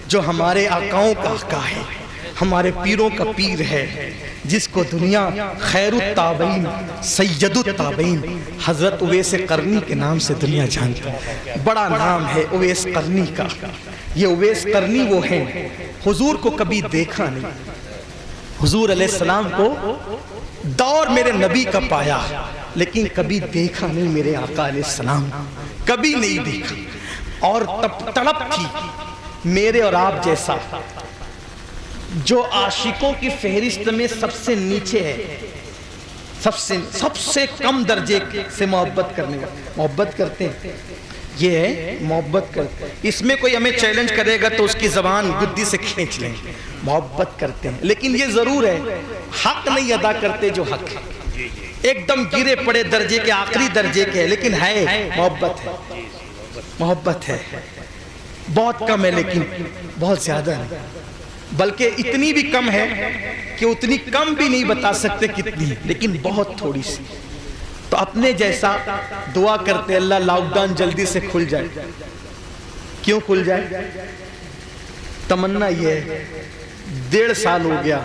جو ہمارے آقاؤں کا آقا ہے، ہمارے پیروں کا پیر ہے، جس کو دنیا خیر التابعین سید التابعین حضرت اویس قرنی کے نام سے دنیا جانتی ہے۔ بڑا نام ہے اویس قرنی کا۔ یہ اویس قرنی وہ ہیں، حضور کو کبھی دیکھا نہیں، حضور علیہ السلام کو دور میرے نبی کا پایا، لیکن کبھی دیکھا نہیں میرے آقا علیہ السلام، کبھی نہیں دیکھا۔ اور تڑپ تھی میرے اور آپ جیسا، جو عاشقوں کی فہرست میں سب سے نیچے ہے، سب سے کم درجے سے محبت کرنے والا، محبت کرتے ہیں، یہ ہے محبت کرتے ہیں۔ اس میں کوئی ہمیں چیلنج کرے گا تو اس کی زبان گدی سے کھینچ لیں، محبت کرتے ہیں، لیکن یہ ضرور ہے حق نہیں ادا کرتے جو حق ہے، ایک دم گرے پڑے درجے کے، آخری درجے کے ہے، لیکن ہے محبت ہے، محبت ہے، بہت کم ہے لیکن بہت زیادہ ہے، بلکہ اتنی بھی کم ہے کہ اتنی کم بھی نہیں بتا سکتے کتنی، لیکن بہت تھوڑی سی۔ تو اپنے جیسا دعا کرتے اللہ لاک ڈاؤن جلدی سے کھل جائے۔ کیوں کھل جائے؟ تمنا یہ ہے، 1.5 سال ہو گیا،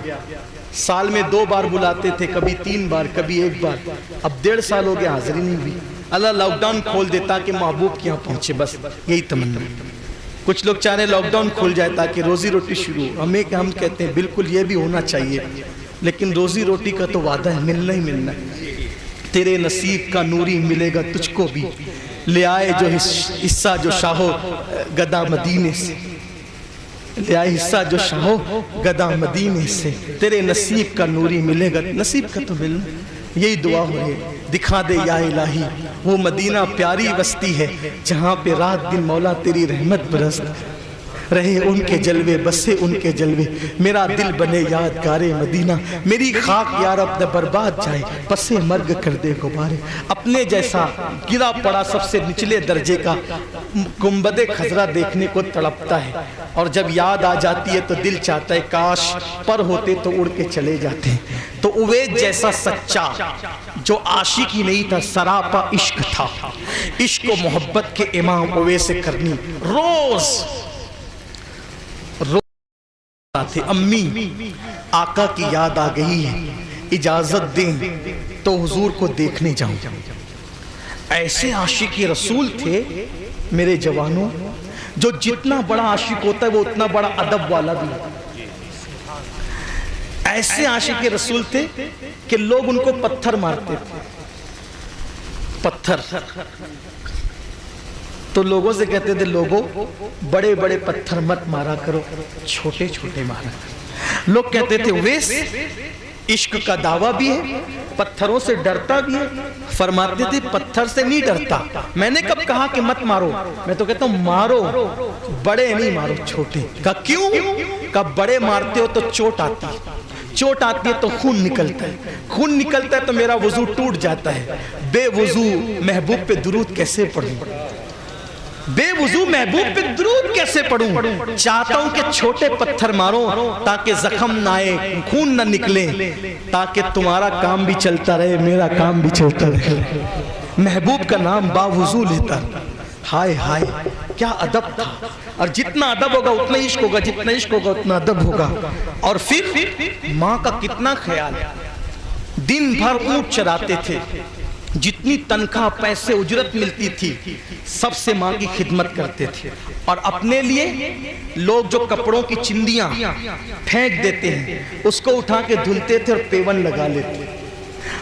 سال میں 2 بار بلاتے تھے، کبھی 3 بار، کبھی 1 بار، اب 1.5 سال ہو گیا حاضری نہیں ہوئی۔ اللہ لاک ڈاؤن کھول دیتا کہ محبوب کیا پہنچے، بس یہی تمنا۔ کچھ لوگ چاہ رہے لاک ڈاؤن کھل جائے تاکہ روزی روٹی شروع ہو، ہم کہتے ہیں بالکل یہ بھی ہونا چاہیے، لیکن روزی روٹی کا تو وعدہ ہے، ملنا ہی ملنا ہے۔ تیرے نصیب کا نوری ملے گا تجھ کو بھی، لے آئے جو حصہ جو شاہو گدا مدینے سے، لے آئے حصہ جو شاہو گدا مدینے سے، تیرے نصیب کا نوری ملے گا، نصیب کا تو ملنا، یہی دعا ہو رہی ہے۔ دکھا دے یا الہی وہ مدینہ پیاری بستی ہے، جہاں پہ رات دن مولا تیری رحمت برستی رہے، ان کے جلوے بسے ان کے جلوے، میرا دل بنے یادگار مدینہ، میری خاک یا رب نہ برباد جائے، پس مرگ کر دے غبارے۔ اپنے جیسا گرا پڑا سب سے نچلے درجے کا گنبد خضرا دیکھنے کو تڑپتا ہے، اور جب یاد آ جاتی ہے تو دل چاہتا ہے کاش پر ہوتے تو اڑ کے چلے جاتے۔ تو اویس جیسا سچا جو عاشق ہی نہیں تھا، سراپا عشق تھا، عشق و محبت کے امام اویس قرنی روز تھے، امی آقا کی یاد آ گئی ہے، اجازت دیں تو حضور کو دیکھنے جاؤں۔ ایسے عاشق رسول تھے میرے جوانوں، جو جتنا بڑا عاشق ہوتا ہے وہ اتنا بڑا ادب والا بھی ہے۔ ایسے عاشق رسول تھے کہ لوگ ان کو پتھر مارتے تھے، پتھر تو لوگوں سے کہتے تھے لوگوں بڑے بڑے پتھر مت مارا کرو، چھوٹے چھوٹے مارا کرو۔ لوگ کہتے تھے اویس عشق کا دعویٰ بھی ہے، پتھروں سے ڈرتا بھی ہے۔ فرماتے تھے پتھر سے نہیں ڈرتا، میں نے کب کہا کہ مت مارو، میں تو کہتا ہوں مارو، بڑے نہیں مارو، چھوٹے۔ کہا کیوں؟ کہا بڑے مارتے ہو تو چوٹ آتی ہے، چوٹ آتی ہے تو خون نکلتا ہے، خون نکلتا ہے تو میرا وضو ٹوٹ جاتا ہے، بے وضو محبوب پہ درود کیسے پڑھوں، بے وضو محبوب پہ درود کیسے پڑھوں؟ چاہتا ہوں کہ چھوٹے پتھر مارو تاکہ زخم نہ آئے، خون نہ نکلے، تاکہ تمہارا کام بھی چلتا رہے، میرا کام بھی چلتا رہے۔ محبوب کا نام با وضو لیتا، ہائے ہائے کیا ادب تھا، اور جتنا ادب ہوگا اتنا عشق ہوگا، جتنا عشق ہوگا اتنا ادب ہوگا۔ اور پھر ماں کا کتنا خیال، دن بھر اونٹ چراتے تھے، جتنی تنخواہ پیسے اجرت ملتی تھی سب سے ماں کی خدمت کرتے تھے، اور اپنے لیے لوگ جو کپڑوں کی چندیاں پھینک دیتے ہیں اس کو اٹھا کے دھلتے تھے اور پیون لگا لیتے،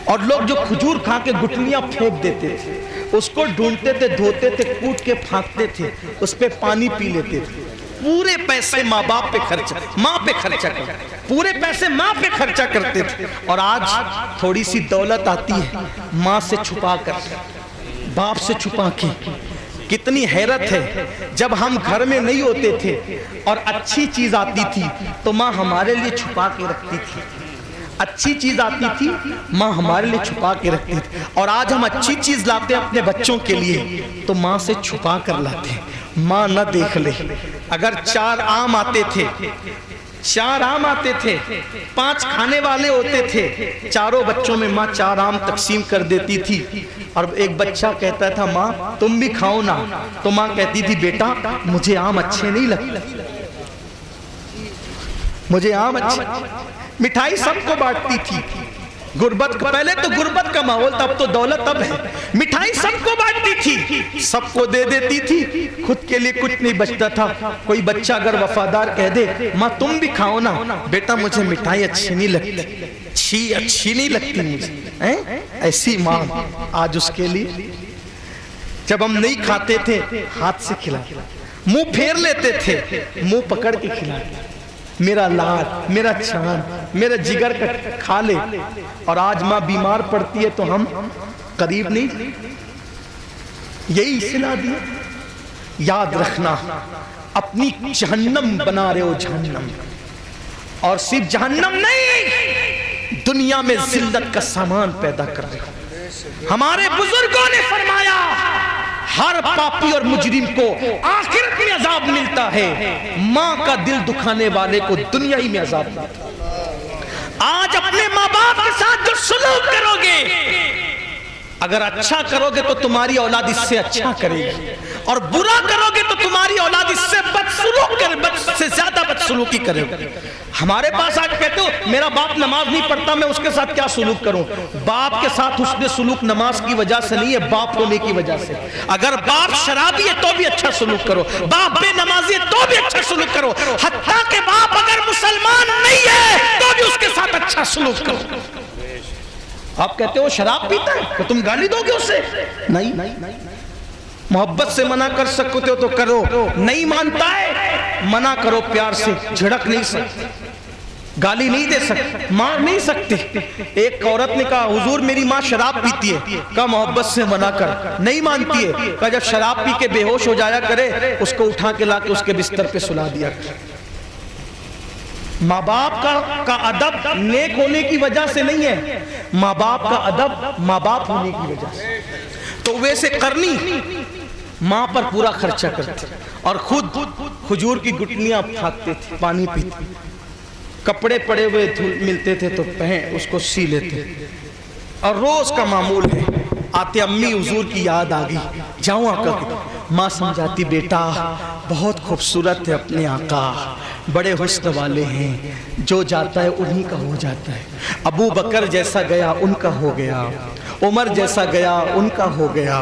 اور لوگ جو کھجور کھا کے گٹلیاں پھینک دیتے تھے اس کو ڈھونڈتے تھے، دھوتے تھے، کوٹ کے پھانکتے تھے، اس پہ پانی پی لیتے تھے۔ پورے پیسے ماں باپ پہ خرچہ، ماں پہ خرچہ کرتے، پورے پیسے ماں پہ خرچہ کرتے تھے۔ اور آج تھوڑی سی دولت آتی ہے ماں سے چھپا کر، باپ سے چھپا کے، کتنی حیرت ہے جب ہم گھر میں نہیں ہوتے تھے اور اچھی چیز آتی تھی تو ماں ہمارے لیے چھپا کے رکھتی تھی، اچھی چیز آتی تھی ماں ہمارے لیے چھپا کے رکھتی تھی، اور آج ہم اچھی چیز لاتے ہیں اپنے بچوں کے لیے تو ماں سے چھپا کر لاتے ہیں، ماں نہ دیکھ لے۔ اگر 4 آم آتے تھے، 4 آم آتے تھے، 5 کھانے والے ہوتے تھے، چاروں بچوں میں ماں 4 آم تقسیم کر دیتی تھی، اور ایک بچہ کہتا تھا ماں تم بھی کھاؤ نا، تو ماں کہتی تھی بیٹا مجھے آم اچھے نہیں لگتے، مجھے آم اچھی، مٹھائی سب کو بانٹتی تھی، غربت کا پہلے تو غربت کا ماحول تھا، اب تو دولت اب ہے، مٹھائی سب کو بانٹتی تھی، سب کو دے دیتی تھی، خود کے لیے کچھ نہیں بچتا تھا۔ کوئی بچہ اگر وفادار کہہ دے ماں تم بھی کھاؤ نا، بیٹا مجھے مٹھائی اچھی نہیں لگتی، اچھی نہیں لگتی مجھے، ایسی ماں آج اس کے لیے جب ہم نہیں کھاتے تھے ہاتھ سے کھلا، منہ پھیر لیتے تھے، منہ پکڑ کے کھلا، میرا لاد، میرا چاند، میرا جگر کا کھا لے، اور آج ماں بیمار پڑتی ہے تو ہم قریب نہیں، یہی سلا دیا۔ یاد رکھنا اپنی جہنم بنا رہے ہو جہنم، اور صرف جہنم نہیں دنیا میں ذلت کا سامان پیدا کر رہے ہو۔ ہمارے بزرگوں نے فرمایا ہر پاپی اور مجرم کو آخرت میں عذاب ملتا ہے، ماں کا دل دکھانے والے کو دنیا ہی میں عذاب ملتا ہے۔ آج اپنے ماں باپ کے ساتھ جو سلوک کرو گے، اگر اچھا کرو گے تو تمہاری اولاد اس سے اچھا کرے گی، اور برا کرو گے تو تمہاری اولاد اس سے بدسلوک کرے، بد سے زیادہ بدسلوکی کرے گی۔ ہمارے پاس آج کہتے ہو میرا باپ نماز نہیں پڑھتا، میں اس کے ساتھ کیا سلوک کروں؟ باپ کے ساتھ حسن سلوک نماز کی وجہ سے نہیں ہے، باپ ہونے کی وجہ سے۔ اگر باپ شرابی ہے تو بھی اچھا سلوک کرو، باپ بے نمازی ہے تو بھی اچھا سلوک کرو، حتیٰ کہ باپ اگر مسلمان نہیں ہے تو بھی اس کے ساتھ اچھا سلوک کرو۔ آپ کہتے ہو شراب پیتا ہے تو تم گالی دو گے اسے؟ نہیں، محبت سے منع کر سکتے ہو تو کرو، نہیں مانتا ہے منع کرو پیار سے، جھڑک نہیں سکتے، گالی نہیں دے سکتے، مار نہیں سکتے۔ ایک عورت نے کہا حضور میری ماں شراب پیتی ہے، کہا محبت سے منع کر، نہیں مانتی ہے، کہا جب شراب پی کے بے ہوش ہو جایا کرے اس کو اٹھا کے لا کے اس کے بستر پہ سلا دیا کرے۔ ماں باپ کا ادب نیک ہونے کی وجہ سے نہیں ہے، ماں باپ کا ادب ماں باپ ہونے کی وجہ سے۔ تو ویسے کرنی ماں پر پورا خرچہ کرتے اور خود کھجور کی گٹلیاں پھاکتے تھے، پانی پیتے، کپڑے پڑے ہوئے ملتے تھے تو پہن اس کو سی لیتے، اور روز کا معمول ہے آتے امی حضور کی یاد آ گئی، جاؤں آقا کی، ماں سمجھاتی بیٹا بہت خوبصورت ہے اپنے آقا، بڑے حسن والے ہیں، جو جاتا ہے انہی کا ہو جاتا ہے، ابو بکر جیسا گیا ان کا ہو گیا، عمر جیسا گیا ان کا ہو گیا،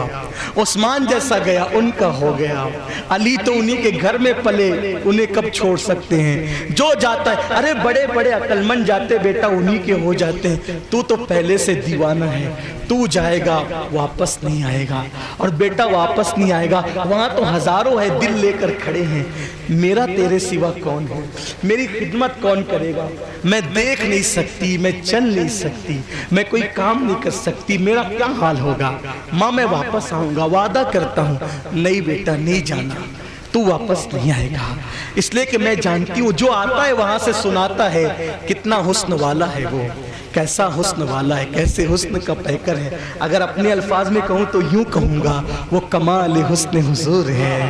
عثمان جیسا گیا ان کا ہو گیا، علی تو انہی کے گھر میں پلے انہیں کب چھوڑ سکتے ہیں، جو جاتا ہے ارے بڑے بڑے عقل مند جاتے بیٹا انہی کے ہو جاتے ہیں، تو پہلے سے دیوانہ ہے، تو جائے گا واپس نہیں آئے گا، اور بیٹا واپس نہیں آئے گا، وہاں تو ہزاروں ہے دل لے کر کھڑے ہیں، میرا تیرے سوا کون ہے، میری خدمت کون کرے گا، میں دیکھ نہیں سکتی، میں چل نہیں سکتی، میں کوئی کام نہیں کر سکتی، میرا کیا حال ہوگا، ماں میں واپس آؤں گا، وعدہ کرتا ہوں، نہیں بیٹا نہیں جانا، تو واپس نہیں آئے گا، اس لئے کہ میں جانتی ہوں جو آتا ہے وہاں سے سناتا ہے کتنا حسن والا ہے وہ، کیسا حسن والا ہے، کیسے حسن کا پیکر ہے، اگر اپنے الفاظ میں کہوں تو یوں کہوں گا وہ کمال حسن حضور ہے،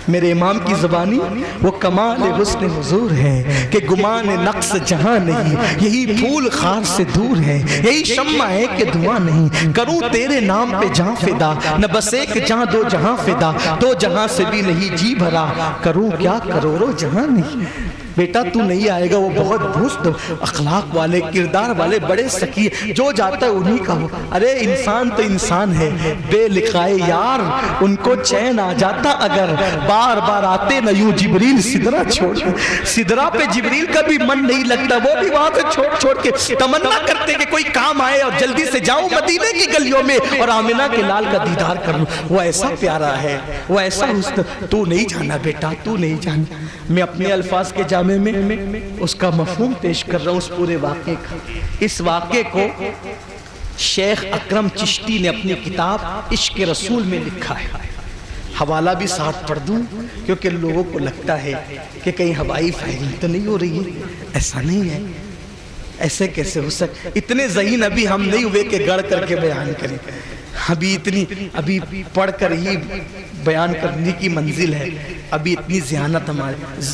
میرے امام کی زبانی وہ کمال حسن حضور ہے کہ گمان نقص جہاں نہیں، یہی پھول خار سے دور ہے، یہی شمع ہے کہ دھواں نہیں، کروں تیرے نام پہ جہاں فدا، نہ بس ایک جہاں دو جہاں فدا، دو جہاں سے بھی نہیں جی بھرا، کروں کیا کروڑوں جہاں نہیں، بیٹا تو نہیں آئے گا، وہ بہت بھوست اخلاق والے کردار والے بڑے سکی، جو جاتا ہے انہی کا ہو، ارے انسان تو انسان ہے، بے لقائے یار ان کو چین آ جاتا اگر بار بار آتے نہ یوں جبریل سدرہ چھوڑ، سدرہ پہ جبریل کا بھی من نہیں لگتا، وہ بھی وہاں سے چھوڑ کے تمنا کرتے کہ کوئی کام آئے اور جلدی سے جاؤں مدینے کی گلیوں میں اور آمنہ کے لال کا دیدار کروں، وہ ایسا پیارا ہے، وہ ایسا حسن، تو نہیں جانا بیٹا تو نہیں جانا۔ میں اپنے الفاظ کے جامع میں اس کا مفہوم پیش کر رہا ہوں اس پورے واقعے کا۔ اس واقعے کو شیخ اکرم چشتی نے اپنی کتاب عشق رسول میں لکھا ہے، حوالہ بھی ساتھ پڑھ دوں کیونکہ لوگوں کو لگتا ہے کہ کہیں ہوائی فائرنگ تو نہیں ہو رہی ہے، ایسا نہیں ہے، ایسے کیسے ہو سکتا، اتنے ذہین ابھی ہم نہیں ہوئے کہ گڑھ کر کے بیان کریں، ابھی پڑھ کر ہی بیان کرنے کی منزل ہے، ابھی اتنی ذہانت ہمارے،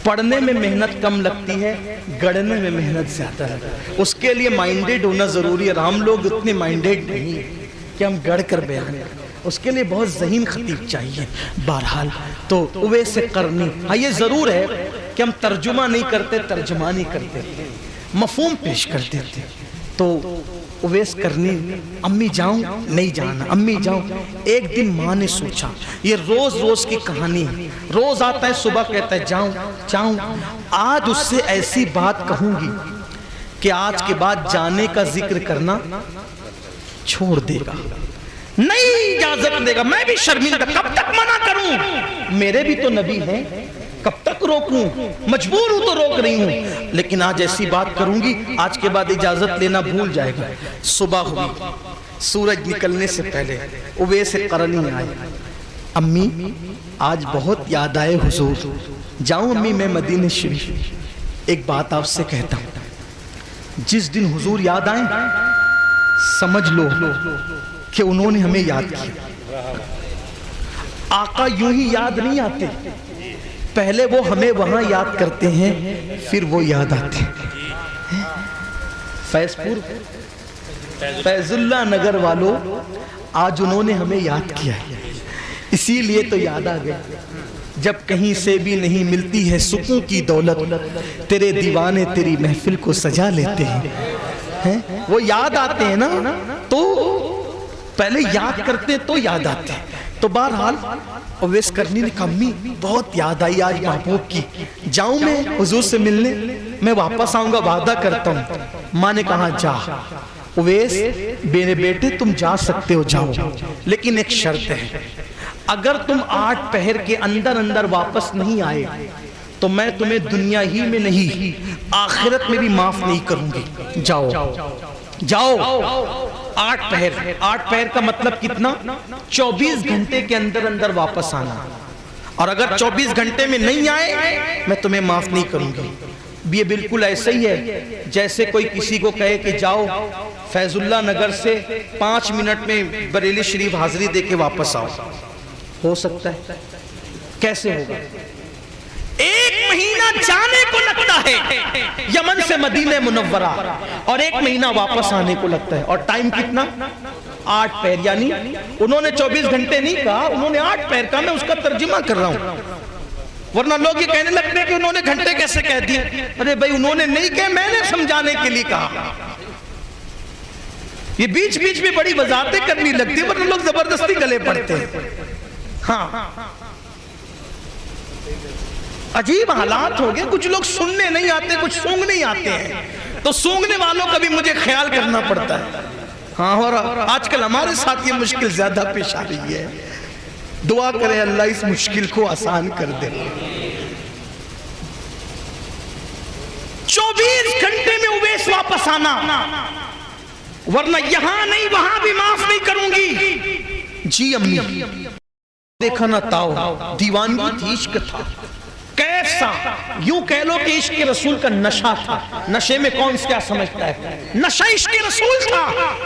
پڑھنے میں محنت کم لگتی ہے، گڑھنے میں محنت زیادہ ہے، اس کے لیے مائنڈیڈ ہونا ضروری ہے، ہم لوگ اتنے مائنڈیڈ نہیں ہیں کہ ہم گڑھ کر بیان کریں، اس کے لیے بہت ذہین خطیب چاہیے۔ بہرحال تو اویس قرنی، ہاں یہ ضرور ہے کہ کہ ہم ترجمہ نہیں کرتے، ترجمانی کرتے تھے، مفہوم پیش کرتے تھے. تو اویس کرنی، امی جاؤں؟ نہیں جانا. امی جاؤں؟ ایک دن ماں نے سوچا، یہ روز روز کی کہانی ہے، روز آتا ہے صبح کہتا ہے جاؤں جاؤں. آج اس سے ایسی بات کہوں گی کہ آج کے بعد جانے کا ذکر کرنا چھوڑ دے گا، نہیں اجازت دے گا. میں بھی شرمندہ، کب تک منع کروں؟ میرے بھی تو نبی ہیں، کب تک روکوں؟ مجبور ہوں تو روک رہی ہوں، لیکن آج ایسی بات کروں گی آج کے بعد اجازت لینا بھول جائے گا. صبح ہوئی، سورج نکلنے سے پہلے اویس قرنی آئے. امی آج بہت یاد آئے حضور. جاؤں امی میں مدینہ شریف؟ ایک بات آپ سے کہتا ہوں، جس دن حضور یاد آئیں سمجھ لو کہ انہوں نے ہمیں یاد کیا. آقا یوں ہی یاد نہیں آتے، پہلے وہ ہمیں وہاں یاد کرتے ہیں، پھر وہ یاد آتے ہیں. فیض پور، فیض اللہ نگر والوں، آج انہوں نے ہمیں یاد کیا ہے، اسی لیے تو یاد آ گئے. جب کہیں سے بھی نہیں ملتی ہے سکون کی دولت، تیرے دیوانے تیری محفل کو سجا لیتے ہیں. وہ یاد آتے ہیں نا، تو پہلے یاد کرتے تو یاد آتے ہیں. تو بہرحال اویس کرنی نے کہا امی بہت یاد آئی آج محبوب کی، جاؤں میں حضور سے ملنے؟ میں واپس آؤں گا، وعدہ کرتا ہوں. ماں نے کہا جا اویس میرے بیٹے، تم جا سکتے ہو، جاؤ، لیکن ایک شرط ہے، اگر تم 8 پہر کے اندر اندر واپس نہیں آئے تو میں تمہیں دنیا ہی میں نہیں آخرت میں بھی معاف نہیں کروں گی. جاؤ جاؤ. 8 پہر کا مطلب کتنا؟ 24 گھنٹے کے اندر اندر واپس آنا. اور اگر 24 گھنٹے میں نہیں آئے میں تمہیں معاف نہیں کروں گی. یہ بالکل ایسا ہی ہے جیسے کوئی کسی کو کہے کہ جاؤ فیض اللہ نگر سے 5 منٹ میں بریلی شریف حاضری دے کے واپس آؤ. ہو سکتا ہے؟ کیسے ہوگا؟ 1 مہینہ جانے کو لگتا ہے یمن سے مدینہ منورہ، اور 1 مہینہ واپس آنے کو لگتا ہے. اور ٹائم کتنا؟ 8 پہر. یعنی انہوں نے 24 گھنٹے نہیں کہا، انہوں نے 8 پہر کہا. میں اس کا ترجمہ کر رہا ہوں، ورنہ لوگ یہ کہنے لگتے ہیں کہ انہوں نے گھنٹے کیسے کہہ دیے. ارے بھائی انہوں نے نہیں کہے، میں نے سمجھانے کے لیے کہا. یہ بیچ بیچ میں بڑی وضاحتیں کرنی لگتی ہیں، ورنہ لوگ زبردستی گلے پڑتے ہیں. ہاں عجیب حالات ہو گئے، کچھ لوگ سننے نہیں آتے، کچھ سونگنے نہیں آتے ہیں، تو سونگنے والوں کا بھی مجھے خیال کرنا پڑتا ہے. ہاں، اور آج کل ہمارے ساتھ یہ مشکل زیادہ پیش آ رہی ہے. دعا کریں اللہ اس مشکل کو آسان کر دے. 24 گھنٹے میں اویس واپس آنا، ورنہ یہاں نہیں وہاں بھی معاف نہیں کروں گی. جی امی. دیکھا نہ تاؤ، دیوانگی تھی، عشق تھا. کیسا؟ یوں کہہ لو کہ عشق رسول کا نشہ تھا. نشے میں کون کیا سمجھتا ہے؟ نشہ عشق رسول تھا.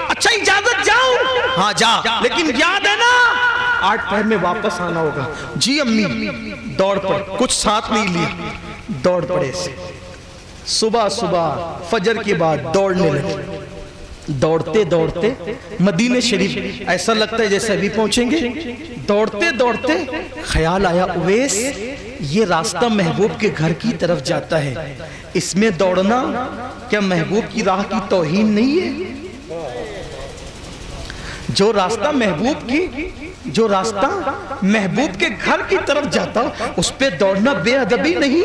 اچھا اجازت جاؤں؟ ہاں جا، لیکن یاد ہے نا 8 پہر میں واپس آنا ہوگا. جی امی. دوڑ پڑ، کچھ ساتھ نہیں لیا، دوڑ پڑے سے. صبح فجر کے بعد دوڑنے لگے. دوڑتے دوڑتے مدینہ شریف، ایسا لگتا ہے جیسے ابھی پہنچیں گے. دوڑتے دوڑتے خیال آیا اویس یہ راستہ محبوب کے گھر کی طرف جاتا ہے، اس میں دوڑنا کیا محبوب کی راہ کی توہین نہیں ہے؟ جو راستہ محبوب کے گھر کی طرف جاتا اس پہ دوڑنا بے ادبی نہیں؟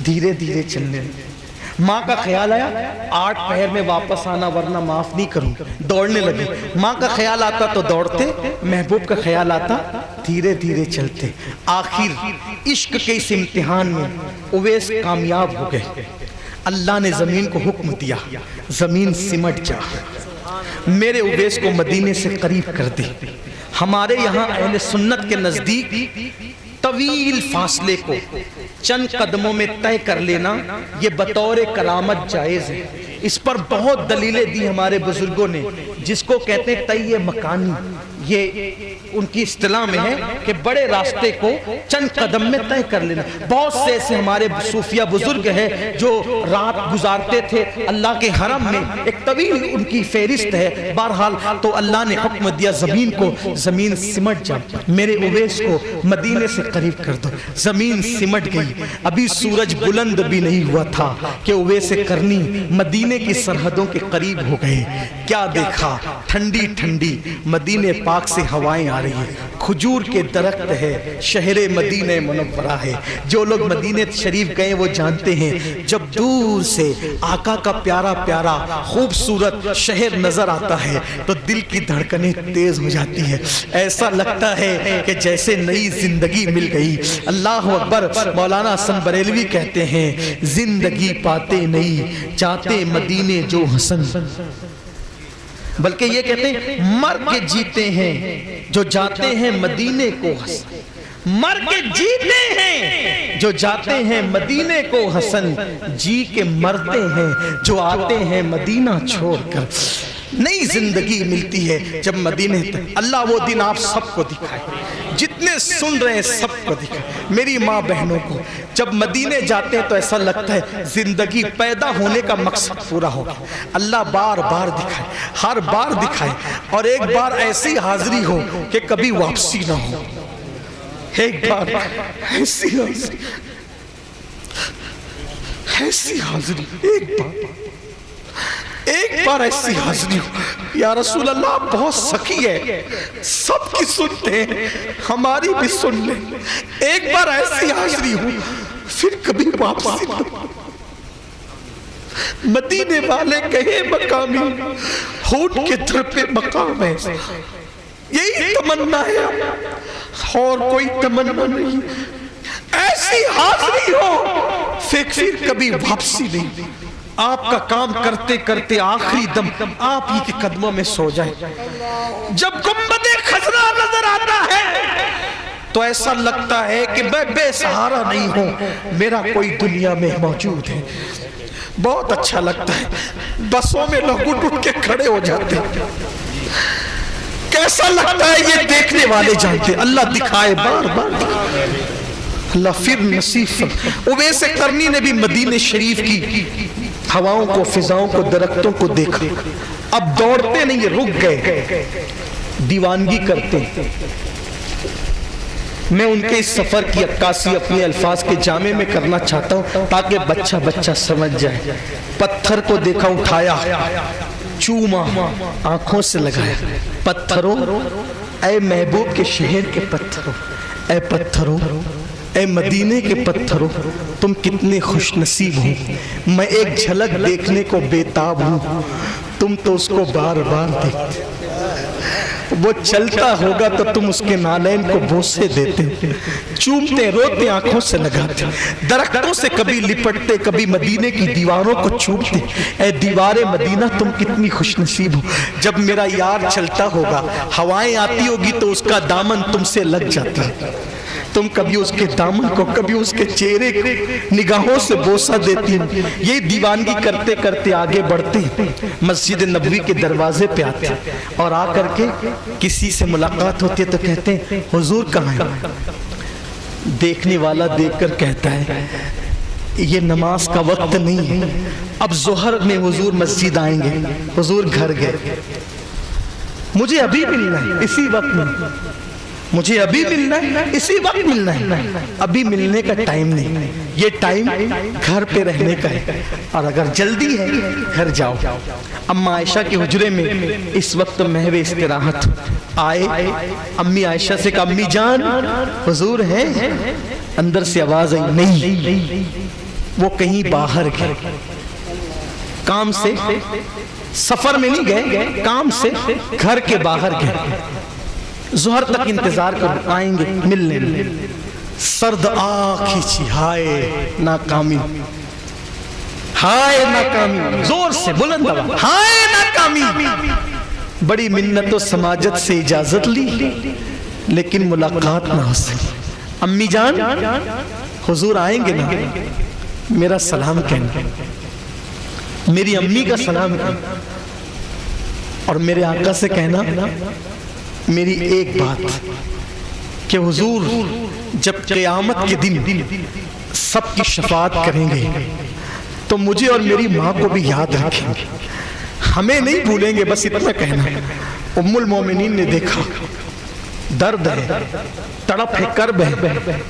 دھیرے دھیرے چلنے. ماں کا خیال آیا 8 پہر میں واپس آنا ورنہ معاف نہیں کروں. دوڑنے لگے. ماں کا خیال آتا تو دوڑتے، محبوب کا خیال آتا دھیرے دھیرے چلتے. آخر عشق کے اس امتحان میں اویس کامیاب ہو گئے. اللہ نے زمین کو حکم دیا، زمین سمٹ جا. میرے اویس کو مدینے سے قریب کر دی. ہمارے یہاں اہل سنت کے نزدیک طویل فاصلے کو چند قدموں میں طے کر لینا یہ بطور کرامت جائز ہے. اس پر بہت دلیلیں دی ہمارے بزرگوں نے، جس کو کہتے ہیں طی مکانی. یہ ان کی اصطلاح میں ہے کہ بڑے راستے کو چند قدم میں طے کر لینا. بہت سے ایسے ہمارے صوفیہ بزرگ ہیں جو رات گزارتے تھے اللہ کے حرم میں, ایک طویل ان کی فہرست ہے. بہرحال تو اللہ نے حکم دیا زمین کو, زمین سمٹ جا, میرے اویس کو مدینے سے قریب کر دو. زمین سمٹ گئی, ابھی سورج بلند بھی نہیں ہوا تھا کہ اویس کرنی مدینے کی سرحدوں کے قریب ہو گئے. کیا دیکھا, ٹھنڈی ٹھنڈی مدینے پاک سے ہوائیں آ رہی ہیں, کھجور کے درخت ہے, شہر مدینہ منورہ ہے. جو لوگ مدینہ شریف گئے وہ جانتے ہیں جب دور سے آقا کا پیارا پیارا خوبصورت شہر نظر آتا ہے تو دل کی دھڑکنیں تیز ہو جاتی ہے. ایسا لگتا ہے کہ جیسے نئی زندگی مل گئی. اللہ اکبر. مولانا حسن بریلوی کہتے ہیں زندگی پاتے نہیں چاہتے مدینے جو حسن, بلکہ یہ کہتے ہیں مر کے جیتے ہیں جو جاتے ہیں مدینے کو حسن. مر کے جیتے ہیں جو جاتے ہیں مدینے کو حسن, جی کے مرتے ہیں جو آتے ہیں مدینہ چھوڑ کر. نئی زندگی ملتی ہے جب مدینے. اللہ وہ دن آپ سب کو دکھائے, جتنے سن رہے ہیں سب کو دکھائے. میری ماں بہنوں کو جب مدینے جاتے ہیں تو ایسا لگتا ہے زندگی پیدا ہونے کا مقصد پورا ہو گیا. اللہ بار بار دکھائے, ہر بار دکھائے, اور ایک بار ایسی حاضری ہو کہ کبھی واپسی نہ ہو. ایک بار ایسی حاضری, ایسی حاضری, ایک بار ایسی حاضری ہو. یا رسول اللہ آپ بہت سخی ہے, سب کی سنتے ہیں, ہماری بھی سن لیں. ایک بار ایسی حاضری ہو پھر کبھی واپسی نہ ہو. مدینے والے کہے مقامی ہونٹ کے در پہ مقام ہے. یہی تمنا ہے اور کوئی تمنا نہیں. ایسی حاضری ہو پھر کبھی واپسی نہیں. آپ کا کام کرتے کرتے آخری دم آپ ہی کے قدموں میں سو جائے. جب گنبد خضرا نظر آتا ہے تو ایسا لگتا ہے کہ میں بے سہارا نہیں ہوں, میرا کوئی دنیا میں موجود ہے. بہت اچھا لگتا ہے. بسوں میں لوگ اٹھ کے کھڑے ہو جاتے ہیں. کیسا لگتا ہے یہ دیکھنے والے جانتے. اللہ دکھائے, بار بار دکھائے. اللہ پھر نصیب. اویس کرنی نے بھی مدینہ شریف کی ہواؤں کو, فضاؤں کو, درختوں کو دیکھا. اب دوڑتے نہیں, رک گئے, دیوانگی کرتے. میں ان کے اس سفر کی عکاسی اپنے الفاظ کے جامع میں کرنا چاہتا ہوں تاکہ بچہ بچہ سمجھ جائے. پتھر کو دیکھا, اٹھایا, چوما, آنکھوں سے لگایا. پتھروں, اے محبوب کے شہر کے پتھروں, اے پتھروں, اے مدینے کے پتھروں, تم کتنے خوش نصیب ہو. میں ایک جھلک دیکھنے کو بےتاب ہوں, تم تو اس کو بار بار دیکھتے. وہ چلتا ہوگا تو تم اس کے نالین کو بوسے دیتے, چومتے, روتے, آنکھوں سے لگاتے. درختوں سے کبھی لپٹتے, کبھی مدینے کی دیواروں کو چومتے. اے دیوار مدینہ تم کتنی خوش نصیب ہو. جب میرا یار چلتا ہوگا, ہوائیں آتی ہوگی تو اس کا دامن تم سے لگ جاتا ہے. تم کبھی اس کے دامن کو, کبھی اس کے چہرے کو نگاہوں سے بوسہ دیتی ہوں. یہ دیوانگی کرتے کرتے آگے بڑھتے, مسجد نبوی کے دروازے پہ آتے, اور آ کر کے کسی سے ملاقات ہوتی ہے تو کہتے ہیں حضور کہاں ہیں. دیکھنے والا دیکھ کر کہتا ہے یہ نماز کا وقت نہیں ہے, اب ظہر میں حضور مسجد آئیں گے. حضور گھر گئے, مجھے ابھی ملنا ہے, اسی وقت میں مجھے ابھی ملنا ہے, اسی وقت ملنا ہے. ابھی ملنے کا ٹائم نہیں, یہ ٹائم گھر پہ رہنے کا ہے, اور اگر جلدی ہے گھر جاؤ. اما عائشہ کے حجرے میں اس وقت محو استراحت آئے. امی عائشہ سے کہا امی جان حضور ہیں. اندر سے آواز آئی نہیں, وہ کہیں باہر گئے, کام سے, سفر میں نہیں گئے, کام سے گھر کے باہر گئے. ظہر تک انتظار کر, آئیں گے ملنے. سرد آنکھ کھینچی, ہائے ناکامی, ہائے ناکامی, زور سے بلند آواز, ہائے ناکامی. بڑی منت و سماجت سے اجازت لی لیکن ملاقات نہ ہو سکی. امی جان حضور آئیں گے نا, میرا سلام کہنا, میری امی کا سلام کہنا, اور میرے آقا سے کہنا میری ایک بات کہ حضور جب قیامت کے دن سب کی شفاعت کریں گے تو مجھے اور میری ماں کو بھی یاد رکھیں گے، ہمیں نہیں بھولیں گے، بس اتنا کہنا۔ ام المومنین نے دیکھا درد ہے، تڑپ ہے، کرب ہے،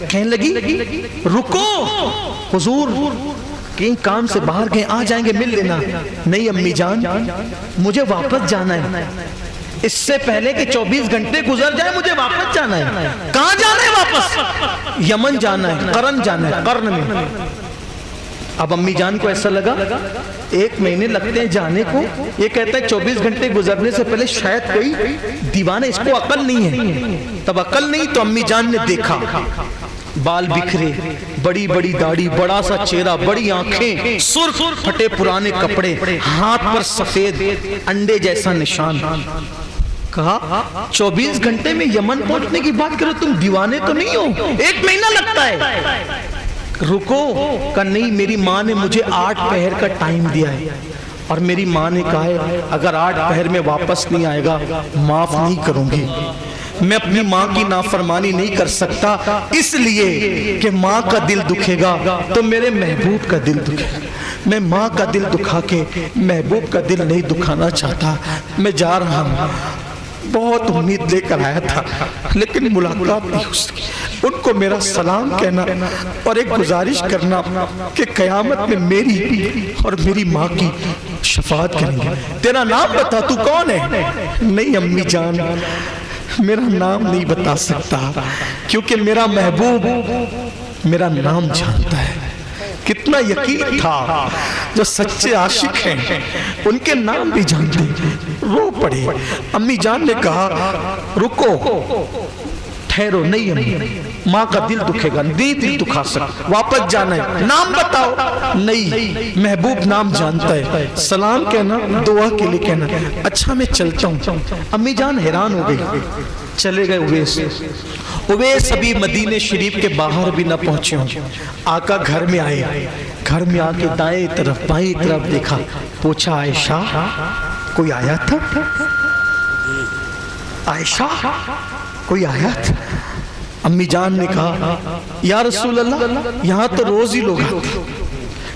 کہنے لگی رکو حضور کہیں کام سے باہر گئے، آ جائیں گے، مل لینا۔ نہیں امی جان، مجھے واپس جانا ہے، اس سے پہلے کہ 24 گھنٹے گزر جائے مجھے واپس جانا ہے۔ کہاں جانا ہے واپس؟ یمن جانا ہے، قرن جانا ہے، قرن میں۔ اب امی جان کو ایسا لگا 1 مہینے لگتے ہیں جانے کو، یہ کہتا ہے 24 گھنٹے گزرنے سے پہلے شاید کوئی دیوانہ، اس کو عقل نہیں ہے۔ تب عقل نہیں تو امی جان نے دیکھا بال بکھرے، بڑی بڑی داڑھی، بڑا سا چہرہ، بڑی آنکھیں، سرخ پھٹے پرانے کپڑے، ہاتھ پر سفید انڈے جیسا نشان۔ کہا 24 گھنٹے میں یمن پہنچنے کی بات کرو، تم دیوانے تو نہیں ہو، 1 مہینہ لگتا ہے۔ رکو، کہ نہیں میری ماں نے مجھے 8 پہر کا ٹائم دیا ہے، اور میری ماں نے کہا ہے اگر 8 پہر میں واپس نہیں آئے گا معاف نہیں کروں گی۔ میں اپنی ماں کی نافرمانی نہیں کر سکتا، اس لیے کہ ماں کا دل دکھے گا تو میرے محبوب کا دل دکھے گا۔ میں ماں کا دل دکھا کے محبوب کا دل نہیں دکھانا چاہتا۔ میں جا رہا ہوں، بہت امید لے کر آیا تھا لیکن ملاقات نہیں ہو سکی۔ ان کو میرا سلام کہنا اور ایک گزارش کرنا کہ قیامت میں میری اور میری ماں کی شفاعت کریں گے۔ تیرا نام بتا، تو کون ہے؟ نہیں امی جان، میرا نام نہیں بتا سکتا کیونکہ میرا محبوب میرا نام جانتا ہے۔ کتنا یقین تھا، جو سچے عاشق ہیں ان کے نام بھی جانتے۔ رو پڑے۔ امی جان نے کہا رکو، ٹھہرو، نہیں امی، ماں کا دل دکھے گا، نہیں دل دکھا سکتا، واپس جانا ہے، نام بتاؤ۔ نہیں، محبوب نام جانتا ہے، سلام کہنا، دعا کے لیے کہنا۔ اچھا میں چلتا ہوں۔ امی جان حیران ہو گئی، چلے گئے اویس ابھی مدینہ شریف کے باہر بھی نہ پہنچے ہوں۔ آقا گھر میں آئے، گھر میں آ کے دائیں طرف بائیں طرف دیکھا، پوچھا عائشہ کوئی آیا تھا؟ عائشہ کوئی آیا تھا؟ امی جان نے کہا یا رسول اللہ یہاں تو روز ہی لوگ آتے،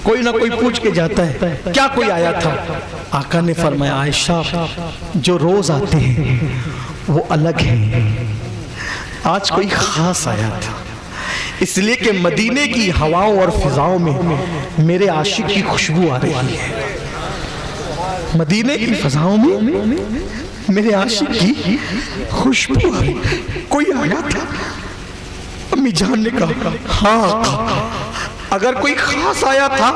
کوئی نہ کوئی پوچھ کے جاتا ہے، کیا کوئی آیا تھا؟ آقا نے فرمایا عائشہ جو روز آتے ہیں وہ الگ ہیں، آج کوئی خاص آیا تھا، اس لیے کہ مدینے کی ہواؤں اور فضاؤں میں میرے عاشق کی خوشبو آ رہی ہے۔ مدینے کی فضاؤں میں میرے عاشق کی خوشبو آ رہی ہے، کوئی آیا تھا؟ امی جان نے کہا ہاں، اگر کوئی خاص آیا تھا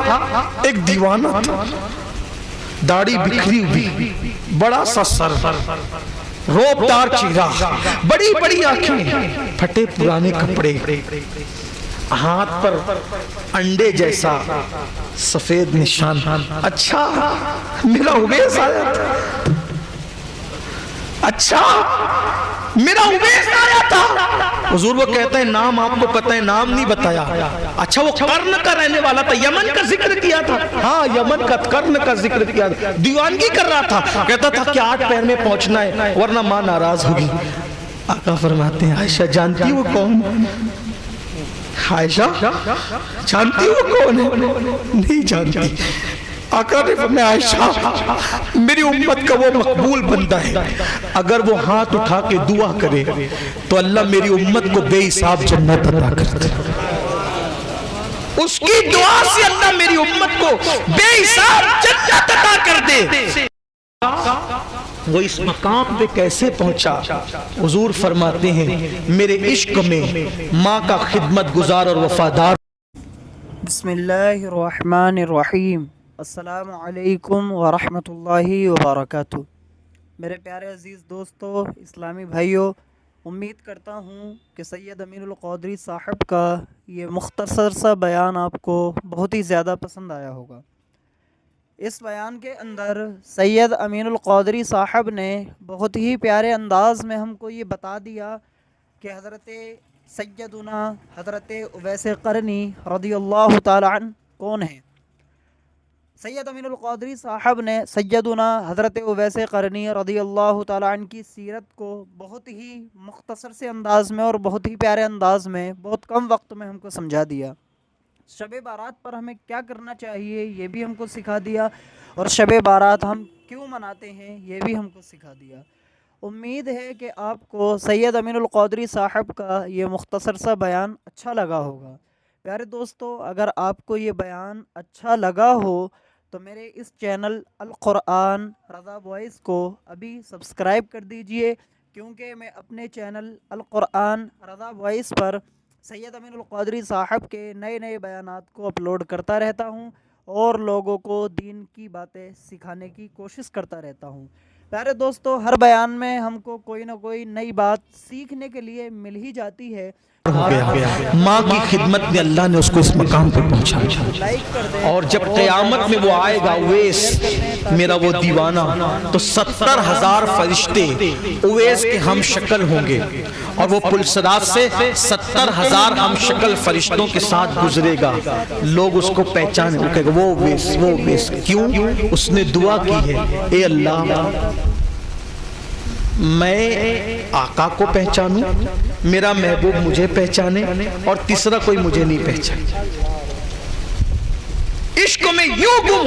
ایک دیوانہ تھا، داڑھی بکھری ہوئی، بڑا سا سر، روبدار چہرہ، بڑی بڑی آنکھیں، پھٹے پرانے کپڑے، ہاتھ پر انڈے جیسا سفید نشان۔ اچھا میرا اویس آیا تھا، اچھا میرا اویس آیا تھا۔ حضور وہ کہتا ہے نام آپ کو پتہ ہے، نام نہیں بتایا۔ اچھا وہ قرن کا رہنے والا تھا، یمن کا ذکر کیا تھا؟ ہاں یمن کا، قرن کا ذکر کیا تھا، دیوانگی کر رہا تھا، کہتا تھا کہ 8 پہر میں پہنچنا ہے ورنہ ماں ناراض ہوگی۔ آقا فرماتے ہیں عائشہ جانتی وہ کون؟ عائشہ جانتی وہ کون ہے؟ نہیں جانتی۔ آقا نے فرمایا عائشہ میری امت کا وہ مقبول بندہ ہے، اگر وہ ہاتھ اٹھا کے دعا کرے تو اللہ میری امت کو بے حساب جنت عطا کر دے، اس کی دعا سے اللہ میری امت کو بے حساب جنت عطا کر دے۔ وہ اس مقام پہ کیسے پہنچا؟ حضور فرماتے ہیں میرے عشق میں ماں کا خدمت گزار اور وفادار۔ بسم اللہ الرحمن الرحیم۔ السلام علیکم ورحمۃ اللہ وبرکاتہ۔ میرے پیارے عزیز دوستو، اسلامی بھائیوں، امید کرتا ہوں کہ سید امین القادری صاحب کا یہ مختصر سا بیان آپ کو بہت ہی زیادہ پسند آیا ہوگا۔ اس بیان کے اندر سید امین القادری صاحب نے بہت ہی پیارے انداز میں ہم کو یہ بتا دیا کہ حضرت سیدنا حضرت اویس قرنی رضی اللہ تعالی عنہ کون ہیں۔ سید امین القادری صاحب نے سیدنا حضرت اویس قرنی رضی اللہ تعالیٰ عنہ کی سیرت کو بہت ہی مختصر سے انداز میں اور بہت ہی پیارے انداز میں بہت کم وقت میں ہم کو سمجھا دیا۔ شب بارات پر ہمیں کیا کرنا چاہیے یہ بھی ہم کو سکھا دیا، اور شب بارات ہم کیوں مناتے ہیں یہ بھی ہم کو سکھا دیا۔ امید ہے کہ آپ کو سید امین القادری صاحب کا یہ مختصر سا بیان اچھا لگا ہوگا۔ پیارے دوستو، اگر آپ کو یہ بیان اچھا لگا ہو تو میرے اس چینل القرآن رضا وائس کو ابھی سبسکرائب کر دیجئے، کیونکہ میں اپنے چینل القرآن رضا وائس پر سید امین القادری صاحب کے نئے نئے بیانات کو اپلوڈ کرتا رہتا ہوں اور لوگوں کو دین کی باتیں سکھانے کی کوشش کرتا رہتا ہوں۔ پیارے دوستو، ہر بیان میں ہم کو کوئی نہ کوئی نئی بات سیکھنے کے لیے مل ہی جاتی ہے۔ ہو گیا ماں کی خدمت میں اللہ نے اس کو اس مقام پہ پہنچایا، اور جب قیامت میں وہ آئے گا اویس میرا وہ دیوانہ، تو 70,000 فرشتے اویس کے ہم شکل ہوں گے، اور وہ پل صراط سے 70,000 ہم شکل فرشتوں کے ساتھ گزرے گا۔ لوگ اس کو پہچانے، وہ کہے گا وہ اویس، وہ اویس۔ کیوں؟ اس نے دعا کی ہے، اے اللہ میں آقا کو پہچانوں، میرا محبوب مجھے پہچانے، اور تیسرا کوئی مجھے نہیں پہچانے۔ عشق میں یوں گم